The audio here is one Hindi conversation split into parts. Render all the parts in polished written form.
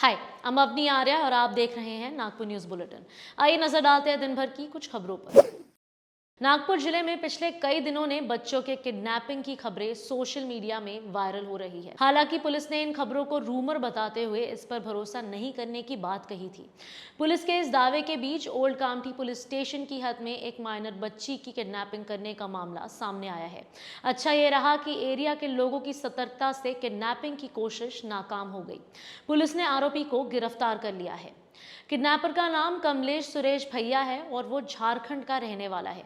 हाय, I'm अवनी आर्या और आप देख रहे हैं नागपुर न्यूज बुलेटिन। आइए नजर डालते हैं दिन भर की कुछ खबरों पर। नागपुर जिले में पिछले कई दिनों ने बच्चों के किडनैपिंग की खबरें सोशल मीडिया में वायरल हो रही है। हालांकि पुलिस ने इन खबरों को रूमर बताते हुए इस पर भरोसा नहीं करने की बात कही थी। पुलिस के इस दावे के बीच ओल्ड कामठी पुलिस स्टेशन की हद में एक माइनर बच्ची की किडनैपिंग करने का मामला सामने आया है। अच्छा ये रहा कि एरिया के लोगों की सतर्कता से किडनैपिंग की कोशिश नाकाम हो गई। पुलिस ने आरोपी को गिरफ्तार कर लिया है। किडनैपर का नाम कमलेश सुरेश भैया है और वो झारखंड का रहने वाला है।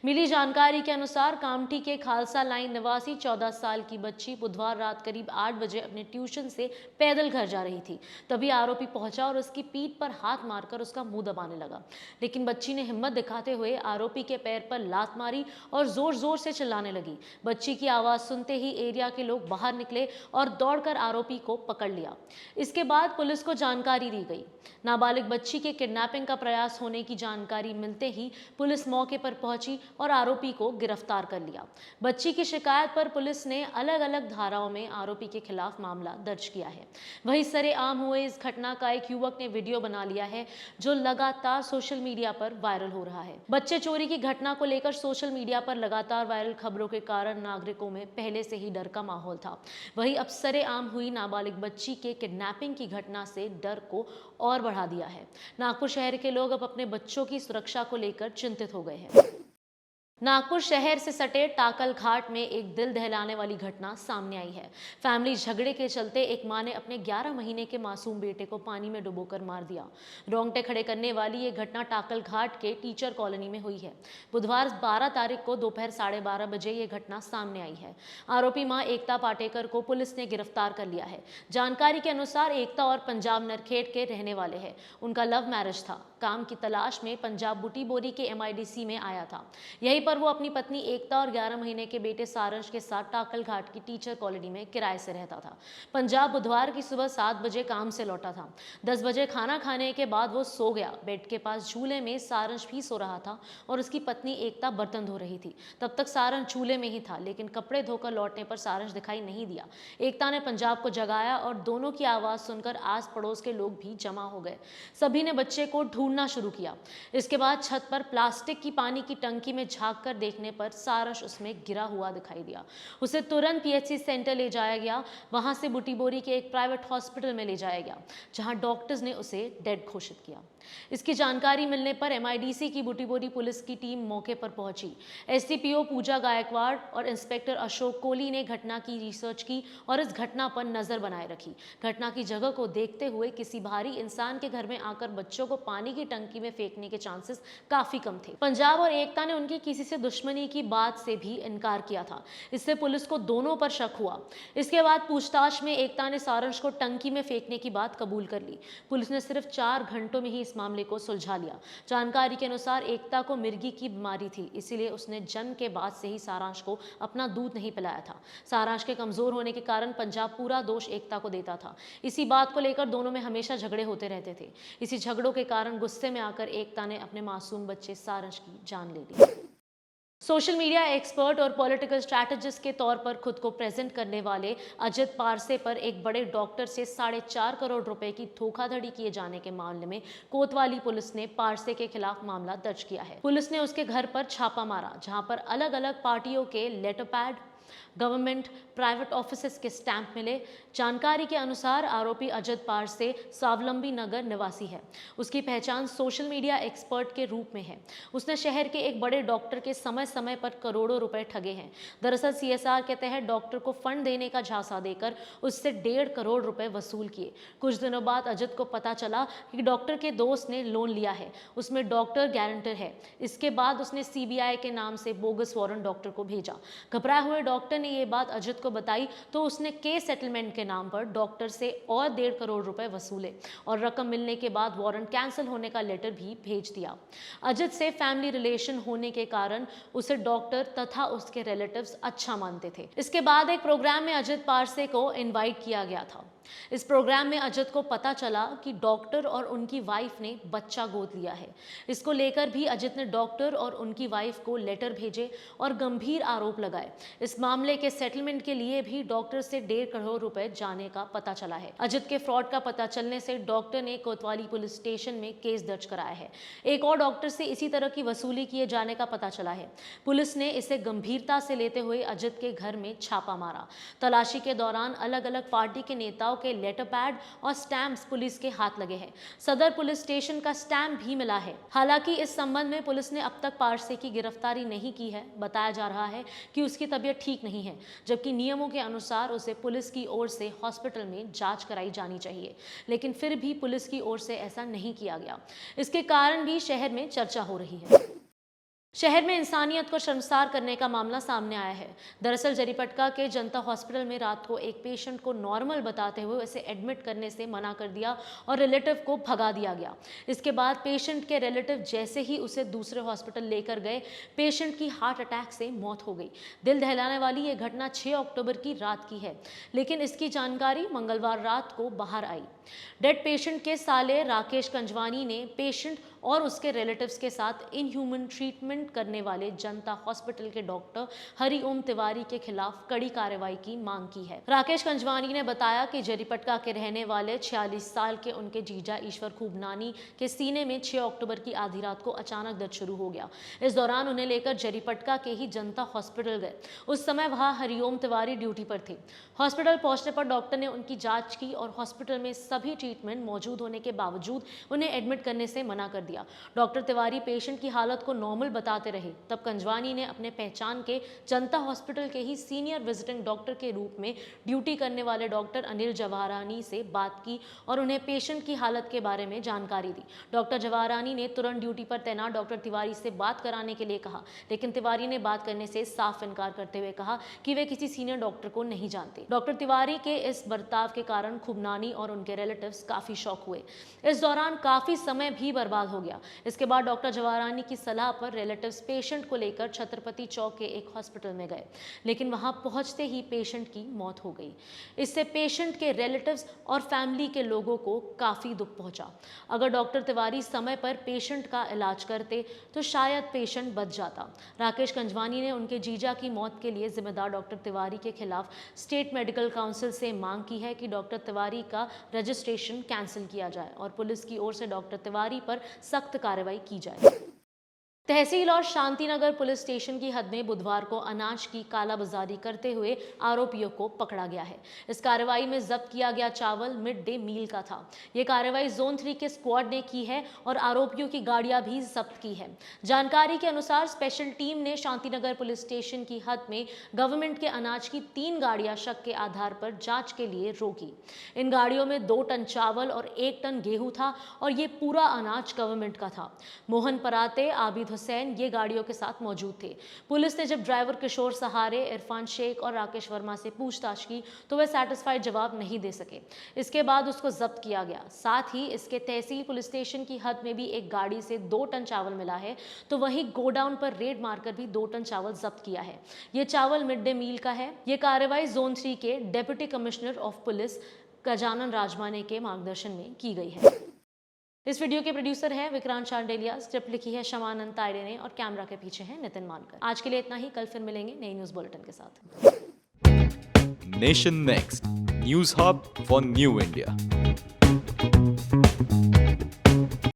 मिली जानकारी के अनुसार कामठी के खालसा लाइन निवासी 14 साल की बच्ची बुधवार रात करीब 8 बजे अपने ट्यूशन से पैदल घर जा रही थी। तभी आरोपी पहुंचा और उसकी पीठ पर हाथ मारकर उसका मुंह दबाने लगा, लेकिन बच्ची ने हिम्मत दिखाते हुए आरोपी के पैर पर लात मारी और जोर जोर से चिल्लाने लगी। बच्ची की आवाज सुनते ही एरिया के लोग बाहर निकले और दौड़कर आरोपी को पकड़ लिया। इसके बाद पुलिस को जानकारी दी गई। नाबालिग बच्ची के किडनैपिंग का प्रयास होने की जानकारी मिलते ही पुलिस मौके पर पहुंची और आरोपी को गिरफ्तार कर लिया। बच्ची की शिकायत पर पुलिस ने अलग अलग धाराओं में आरोपी के खिलाफ मामला दर्ज किया है। वहीं सरेआम हुए इस घटना का एक युवक ने वीडियो बना लिया है, जो लगातार सोशल मीडिया पर वायरल हो रहा है। बच्चे चोरी की घटना को लेकर सोशल मीडिया पर लगातार वायरल खबरों के कारण नागरिकों में पहले से ही डर का माहौल था। वहीं अब सरेआम हुई नाबालिग बच्ची के किडनैपिंग की घटना से डर को और बढ़ा दिया है। नागपुर शहर के लोग अब अपने बच्चों की सुरक्षा को लेकर चिंतित हो गए हैं। नागपुर शहर से सटे टाकल घाट में एक दिल दहलाने वाली घटना सामने आई है। फैमिली झगड़े के चलते एक मां ने अपने 11 महीने के मासूम बेटे को पानी में डुबोकर मार दिया। रोंगटे खड़े करने वाली ये घटना टाकल घाट के टीचर कॉलोनी में हुई है। बुधवार 12 तारीख को दोपहर 12:30 बजे ये घटना सामने आई है। आरोपी मां एकता पाटेकर को पुलिस ने गिरफ्तार कर लिया है। जानकारी के अनुसार एकता और पंजाब नरखेड़ के रहने वाले हैं। उनका लव मैरिज था। काम की तलाश में पंजाब बुटीबोरी के MIDC में आया था। यहीं पर वो अपनी पत्नी एकता और 11 महीने के बेटे सारंश के साथ टाकल घाट की टीचर कॉलोनी में किराए से रहता था। पंजाब बुधवार की सुबह 7 बजे काम से लौटा था। 10 बजे खाना खाने के बाद वो सो गया। बेड के पास झूले में सारंश भी सो रहा था और उसकी पत्नी एकता बर्तन धो रही थी। तब तक सारंश झूले में ही था, लेकिन कपड़े धोकर लौटने पर सारंश दिखाई नहीं दिया। एकता ने पंजाब को जगाया और दोनों की आवाज सुनकर आस पड़ोस के लोग भी जमा हो गए। सभी ने बच्चे को ढूंढना शुरू किया। इसके बाद छत पर प्लास्टिक की पानी की टंकी में झांक कर देखने पर सारंश उसमें गिरा हुआ दिखाई दिया। उसे तुरंत PHC सेंटर ले जाया गया। वहां से बुटीबोरी के एक प्राइवेट हॉस्पिटल में ले जाया गया, जहां डॉक्टर्स ने उसे डेड घोषित किया। इसकी जानकारी मिलने पर MIDC की बुटीबोरी पुलिस की टीम मौके पर पहुंची। SDPO पूजा गायकवाड़ और इंस्पेक्टर अशोक कोहली ने घटना की रिसर्च की और इस घटना पर नजर बनाए रखी। घटना की जगह को देखते हुए किसी भारी इंसान के घर में आकर बच्चों को पानी की टंकी में फेंकने के चांसेस काफी कम थे। पंजाब और एकता ने उनकी किसी से दुश्मनी की बात से भी इनकार किया था। इससे पुलिस को दोनों पर शक हुआ। इसके बाद पूछताछ में एकता ने सारंश को टंकी में फेंकने की बात कबूल कर ली। पुलिस ने सिर्फ 4 घंटों में ही इस मामले को सुलझा लिया। जानकारी के अनुसार एकता को मिर्गी की बीमारी थी, इसीलिए उसने जन्म के बाद से ही सारांश को अपना दूध नहीं पिलाया था। सारांश के कमजोर होने के कारण पंजाब पूरा दोष एकता को देता था। इसी बात को लेकर दोनों में हमेशा झगड़े होते रहते थे। इसी झगड़ों के कारण गुस्से में आकर एकता ने अपने मासूम बच्चे सारंश की जान ले ली। सोशल मीडिया एक्सपर्ट और पॉलिटिकल स्ट्रैटेजिस्ट के तौर पर खुद को प्रेजेंट करने वाले अजित पारसे पर एक बड़े डॉक्टर से 4.5 करोड़ रुपए की धोखाधड़ी किए जाने के मामले में कोतवाली पुलिस ने पारसे के खिलाफ मामला दर्ज किया है। पुलिस ने उसके घर पर छापा मारा, जहां पर अलग अलग पार्टियों के letter pad, government, private offices के स्टैंप मिले। जानकारी के अनुसार आरोपी अजित पारसे स्वावलंबी नगर निवासी है। उसकी पहचान सोशल मीडिया एक्सपर्ट के रूप में है। उसने शहर के एक बड़े डॉक्टर के समय समय पर करोड़ों रुपए ठगे हैं। दरअसल CSR के तहत डॉक्टर को फंड देने का झांसा देकर उससे 1.5 करोड़ रुपए वसूल किए। कुछ दिनों बाद अजित को पता चला कि डॉक्टर के दोस्त ने लोन लिया है, उसमें डॉक्टर गारंटर है। इसके बाद उसने CBI के नाम से बोगस वारंट डॉक्टर को भेजा। घबराए हुए डॉक्टर ने ये बात अजित को बताई तो उसने केस सेटलमेंट के नाम पर डॉक्टर से और 1.5 करोड़ रुपए वसूले और रकम मिलने के बाद वारंट कैंसिल होने का लेटर भी भेज दिया। अजित से फैमिली रिलेशन होने के कारण उसे डॉक्टर तथा उसके रिलेटिव्स अच्छा मानते थे। इसके बाद एक प्रोग्राम में अजित पारसे को इनवाइट किया गया था। इस प्रोग्राम में अजित को पता चला कि डॉक्टर और उनकी वाइफ ने बच्चा गोद लिया है। इसको लेकर भी अजित ने डॉक्टर और उनकी वाइफ को लेटर भेजे और गंभीर आरोप लगाए। इस मामले के सेटलमेंट के लिए भी डॉक्टर से 1.5 करोड़ रुपए जाने का पता चला है। अजित के फ्रॉड का पता चलने से डॉक्टर ने कोतवाली पुलिस स्टेशन में केस दर्ज कराया है। एक और डॉक्टर से इसी तरह की वसूली किए जाने का पता चला है। पुलिस ने इसे गंभीरता से लेते हुए अजित के घर में छापा मारा। तलाशी के दौरान अलग अलग पार्टी के नेताओं के लेटर पैड और स्टैम्प्स पुलिस के हाथ लगे हैं। सदर पुलिस स्टेशन का स्टैम्प भी मिला है। हालांकि इस संबंध में पुलिस ने अब तक पारसे की गिरफ्तारी नहीं की है। बताया जा रहा है कि उसकी तबीयत ठीक नहीं है, जबकि नियमों के अनुसार उसे पुलिस की ओर से हॉस्पिटल में जांच कराई जानी चाहिए, लेकिन फिर भी पुलिस की ओर से ऐसा नहीं किया गया। इसके कारण भी शहर में चर्चा हो रही है। शहर में इंसानियत को शर्मसार करने का मामला सामने आया है। दरअसल जरीपटका के जनता हॉस्पिटल में रात को एक पेशेंट को नॉर्मल बताते हुए उसे एडमिट करने से मना कर दिया और रिलेटिव को भगा दिया गया। इसके बाद पेशेंट के रिलेटिव जैसे ही उसे दूसरे हॉस्पिटल लेकर गए, पेशेंट की हार्ट अटैक से मौत हो गई। दिल दहलाने वाली ये घटना 6 अक्टूबर की रात की है, लेकिन इसकी जानकारी मंगलवार रात को बाहर आई। डेड पेशेंट के साले राकेश कंजवानी ने पेशेंट और उसके रिलेटिव्स के साथ इनह्यूमन ट्रीटमेंट करने वाले जनता हॉस्पिटल के डॉक्टर हरिओम तिवारी के खिलाफ कड़ी कार्रवाई की मांग की है। राकेश कंजवानी ने बताया कि जरीपटका के रहने वाले 46 साल के उनके जीजा ईश्वर खूबनानी के सीने में 6 अक्टूबर की आधी रात को अचानक दर्द शुरू हो गया। इस दौरान उन्हें लेकर जरीपटका के ही जनता हॉस्पिटल गए। उस समय वहां हरिओम तिवारी ड्यूटी पर थे। हॉस्पिटल पहुंचने पर डॉक्टर ने उनकी जांच की और हॉस्पिटल में सभी ट्रीटमेंट मौजूद होने के बावजूद उन्हें एडमिट करने से मना कर दिया। डॉक्टर तिवारी पेशेंट की हालत को नॉर्मल बताते रहे। तब कंजवानी ने अपने पहचान के जनता हॉस्पिटल के ही सीनियर विजिटिंग डॉक्टर के रूप में ड्यूटी करने वाले डॉक्टर अनिल जवाहरानी से बात की और उन्हें पेशेंट की हालत के बारे में जानकारी दी। डॉक्टर जवाहरानी ने तुरंत ड्यूटी पर तैनात डॉक्टर तिवारी से बात कराने के लिए कहा, लेकिन तिवारी ने बात करने से साफ इनकार करते हुए कहा कि वे किसी सीनियर डॉक्टर को नहीं जानते। डॉक्टर तिवारी के इस बर्ताव के कारण खूबनानी और उनके रिलेटिव्स काफी शॉक हुए। इस दौरान काफी समय भी बर्बाद हो गया। इसके बाद डॉक्टर जवाहरानी की सलाह पर रिलेटिव्स पेशेंट को लेकर छत्रपति चौक के एक हॉस्पिटल में गए, लेकिन वहां पहुंचते ही पेशेंट की मौत हो गई। इससे पेशेंट के रिलेटिव्स और फैमिली के लोगों को काफी दुख पहुंचा। अगर डॉक्टर तिवारी समय पर पेशेंट का इलाज करते तो शायद पेशेंट बच जाता। राकेश कंजवानी ने उनके जीजा की मौत के लिए जिम्मेदार डॉक्टर तिवारी के खिलाफ स्टेट मेडिकल काउंसिल से मांग की है कि डॉक्टर तिवारी का रजिस्ट्रेशन कैंसिल किया जाए और पुलिस की ओर से डॉक्टर तिवारी पर सख्त कार्रवाई की जाए। तहसील और शांतिनगर पुलिस स्टेशन की हद में बुधवार को अनाज की कालाबाजारी करते हुए आरोपियों को पकड़ा गया है। इस कार्रवाई में जब्त किया गया चावल मिड डे मील का था। ये कार्रवाई जोन 3 के स्क्वाड ने की है और आरोपियों की गाड़ियां भी जब्त की है। जानकारी के अनुसार स्पेशल टीम ने शांतिनगर पुलिस स्टेशन की हद में गवर्नमेंट के अनाज की 3 गाड़ियां शक के आधार पर जांच के लिए रोकी। इन गाड़ियों में 2 टन चावल और 1 टन गेहूं था और ये पूरा अनाज गवर्नमेंट का था। मोहन पराते, आबिद हुसैन ये गाड़ियों के साथ मौजूद थे। पुलिस ने जब ड्राइवर किशोर सहारे, इरफान शेख और राकेश वर्मा से पूछताछ की तो वे सैटिस्फाइड जवाब नहीं दे सके। इसके बाद उसको जब्त किया गया। साथ ही इसके तहसील पुलिस स्टेशन की हद में भी एक गाड़ी से 2 टन चावल मिला है, तो वहीं गोडाउन पर रेड मारकर भी 2 टन चावल जब्त किया है। ये चावल मिड डे मील का है। ये कार्रवाई जोन 3 के deputy commissioner of police Gajanan Rajmane के मार्गदर्शन में की गई है। इस वीडियो के प्रोड्यूसर हैं विक्रांत चांडेलिया, स्क्रिप्ट लिखी है शमानंद तायडे ने और कैमरा के पीछे हैं नितिन मानकर। आज के लिए इतना ही, कल फिर मिलेंगे नई न्यूज बुलेटिन के साथ। Nation next news hub for new India.